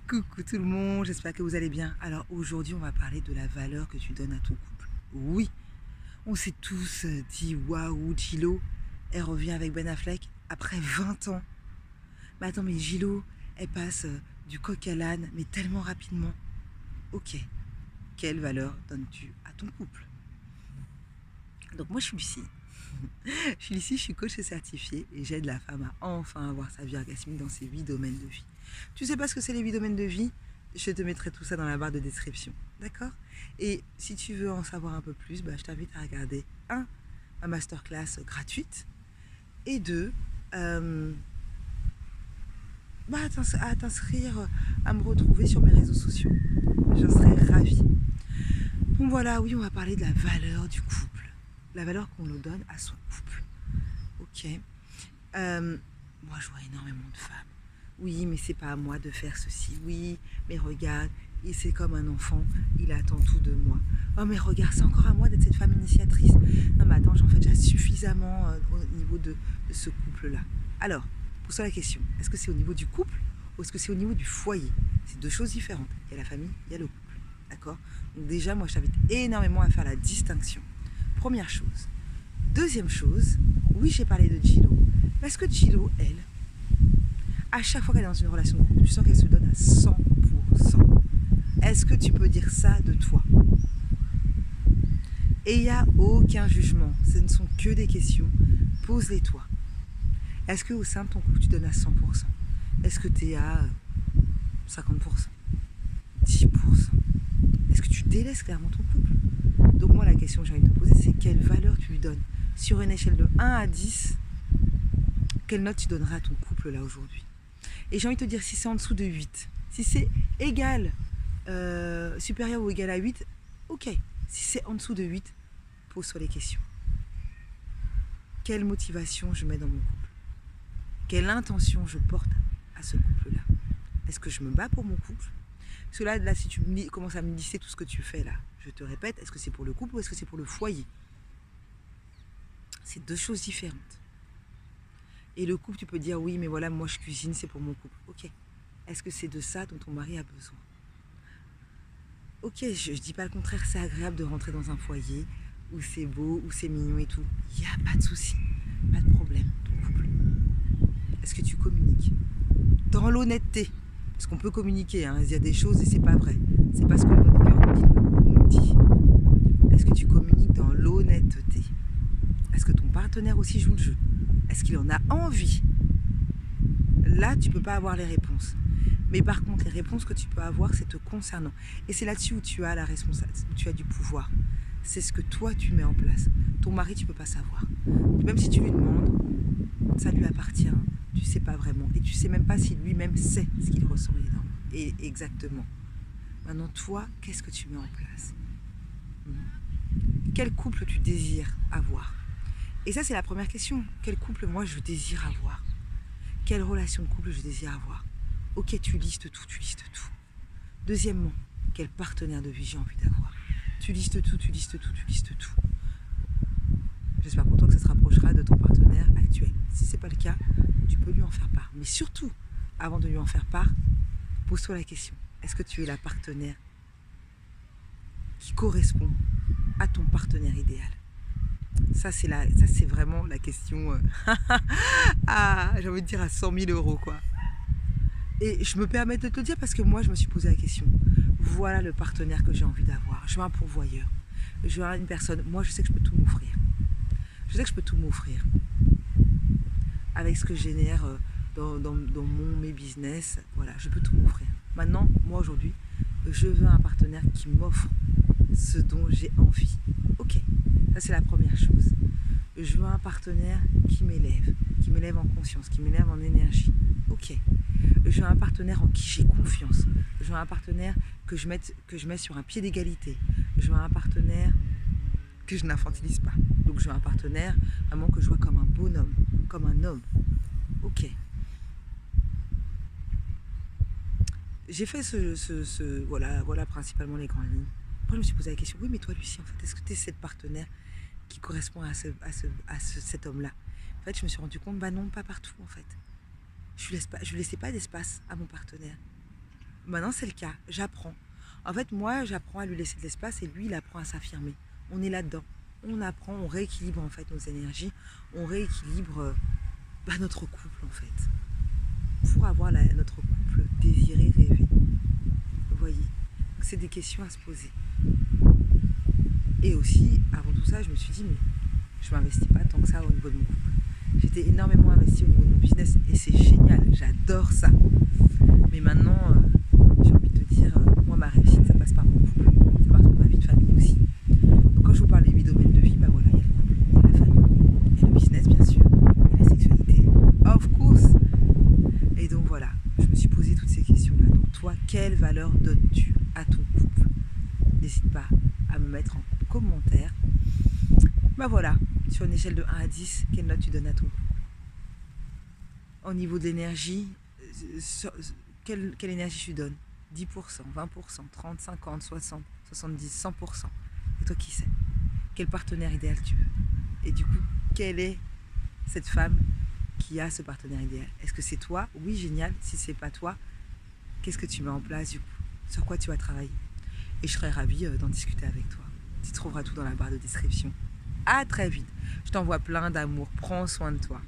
Coucou tout le monde, j'espère que vous allez bien. Alors aujourd'hui, on va parler de la valeur que tu donnes à ton couple. Oui, on s'est tous dit waouh, Gilo, elle revient avec Ben Affleck après 20 ans. Mais attends, mais Gilo, elle passe du coq à l'âne, mais tellement rapidement. Ok, quelle valeur donnes-tu à ton couple? Donc moi, je suis Lucie. Je suis coach certifiée et j'aide la femme à enfin avoir sa vie orgasmique dans ses 8 domaines de vie. Tu sais pas ce que c'est les 8 domaines de vie? Je te mettrai tout ça dans la barre de description. D'accord? Et si tu veux en savoir un peu plus, je t'invite à regarder ma masterclass gratuite et deux, à t'inscrire, à me retrouver sur mes réseaux sociaux. J'en serais ravie. Donc voilà, oui, on va parler de la valeur du couple. La valeur qu'on nous donne à son couple. Ok. Moi, je vois énormément de femmes. Oui, mais c'est pas à moi de faire ceci. Oui, mais regarde, c'est comme un enfant, il attend tout de moi. Oh, mais regarde, c'est encore à moi d'être cette femme initiatrice. Non, mais attends, j'en fais déjà suffisamment au niveau de ce couple-là. Alors, pose-toi la question, est-ce que c'est au niveau du couple ou est-ce que c'est au niveau du foyer? C'est deux choses différentes. Il y a la famille, il y a le couple. D'accord? Donc déjà, moi, je t'invite énormément à faire la distinction. Première chose. Deuxième chose, oui, j'ai parlé de Gilo. Parce que Gilo, elle, à chaque fois qu'elle est dans une relation de couple, tu sens qu'elle se donne à 100%. Est-ce que tu peux dire ça de toi? Et il n'y a aucun jugement. Ce ne sont que des questions. Pose-les toi. Est-ce qu'au sein de ton couple, tu donnes à 100%? Est-ce que tu es à 50%? 10%? Est-ce que tu délaisses clairement ton couple? Donc moi, la question que j'ai envie de te poser, c'est quelle valeur tu lui donnes? Sur une échelle de 1 à 10, quelle note tu donneras à ton couple là aujourd'hui? Et j'ai envie de te dire, si c'est en dessous de 8, si c'est égal, supérieur ou égal à 8, ok. Si c'est en dessous de 8, pose-toi les questions. Quelle motivation je mets dans mon couple? Quelle intention je porte à ce couple-là? Est-ce que je me bats pour mon couple? Parce que là, si tu commences à me lister tout ce que tu fais là, je te répète, est-ce que c'est pour le couple ou est-ce que c'est pour le foyer? C'est deux choses différentes. Et le couple, tu peux dire, oui, mais voilà, moi je cuisine, c'est pour mon couple. Ok. Est-ce que c'est de ça dont ton mari a besoin? Ok, je dis pas le contraire, c'est agréable de rentrer dans un foyer où c'est beau, où c'est mignon et tout. Il n'y a pas de souci, pas de problème, ton couple. Est-ce que tu communiques? Dans l'honnêteté. Parce qu'on peut communiquer, hein, il y a des choses et c'est pas vrai. C'est parce que notre cœur nous dit. Est-ce que tu communiques dans l'honnêteté? Est-ce que ton partenaire aussi joue le jeu? Est-ce qu'il en a envie? Là, tu peux pas avoir les réponses. Mais par contre, les réponses que tu peux avoir, c'est te concernant. Et c'est là-dessus où tu as la responsabilité, où tu as du pouvoir. C'est ce que toi, tu mets en place. Ton mari, tu peux pas savoir. Même si tu lui demandes, ça lui appartient, tu sais pas vraiment. Et tu sais même pas si lui-même sait ce qu'il ressent et exactement. Maintenant, toi, qu'est-ce que tu mets en place? Quel couple tu désires avoir? Et ça, c'est la première question. Quel couple, moi, je désire avoir? Quelle relation de couple je désire avoir? Ok, tu listes tout, tu listes tout. Deuxièmement, quel partenaire de vie j'ai envie d'avoir? Tu listes tout, tu listes tout, tu listes tout. J'espère pour toi que ça se rapprochera de ton partenaire actuel. Si ce n'est pas le cas, tu peux lui en faire part. Mais surtout, avant de lui en faire part, pose-toi la question. Est-ce que tu es la partenaire qui correspond à ton partenaire idéal? Ça, c'est vraiment la question, j'ai envie de dire à 100 000 euros, quoi. Et je me permets de te le dire parce que moi, je me suis posé la question. Voilà le partenaire que j'ai envie d'avoir. Je veux un pourvoyeur. Je veux une personne. Moi, je sais que je peux tout m'offrir. Je sais que je peux tout m'offrir. Avec ce que je génère dans mes business. Voilà, je peux tout m'offrir. Maintenant, moi, aujourd'hui, je veux un partenaire qui m'offre ce dont j'ai envie. Ok, ça, c'est la première chose. Je veux un partenaire qui m'élève en conscience, qui m'élève en énergie. Ok. Je veux un partenaire en qui j'ai confiance. Je veux un partenaire que je mets sur un pied d'égalité. Je veux un partenaire que je n'infantilise pas. Donc je veux un partenaire vraiment que je vois comme un bonhomme, comme un homme. Ok. J'ai fait voilà principalement les grandes lignes. Après je me suis posé la question, oui mais toi Lucie, en fait, est-ce que tu es cette partenaire qui correspond à cet homme-là? En fait, je me suis rendu compte, non, pas partout en fait. Je ne laissais pas d'espace à mon partenaire. Maintenant, c'est le cas. J'apprends. En fait, moi, j'apprends à lui laisser de l'espace et lui, il apprend à s'affirmer. On est là-dedans. On apprend, on rééquilibre en fait nos énergies. On rééquilibre notre couple en fait. Pour avoir notre couple désiré, rêvé. Vous voyez? C'est des questions à se poser. Et aussi, avant tout ça, je me suis dit, mais je ne m'investis pas tant que ça au niveau de mon couple. J'étais énormément investie au niveau de mon business et c'est génial, j'adore ça. Mais maintenant, j'ai envie de te dire, moi ma réussite ça passe par mon couple, ça passe par ma vie de famille aussi. Donc quand je vous parle des 8 domaines de vie, bah voilà, il y a le couple, il y a la famille, il y a le business bien sûr, il y a la sexualité, of course. Et donc voilà, je me suis posé toutes ces questions-là. Donc toi, quelle valeur donnes-tu à ton couple? N'hésite pas à me mettre en commentaire. Bah voilà, sur une échelle de 1 à 10, quelle note tu donnes à ton couple? Au niveau de l'énergie, quelle énergie tu donnes? 10%, 20%, 30, 50, 60, 70, 100%. Et toi qui sais? Quel partenaire idéal tu veux? Et du coup, quelle est cette femme qui a ce partenaire idéal? Est-ce que c'est toi? Oui, génial. Si c'est pas toi, qu'est-ce que tu mets en place du coup? Sur quoi tu vas travailler? Et je serais ravie d'en discuter avec toi. Tu trouveras tout dans la barre de description. À très vite. Je t'envoie plein d'amour. Prends soin de toi.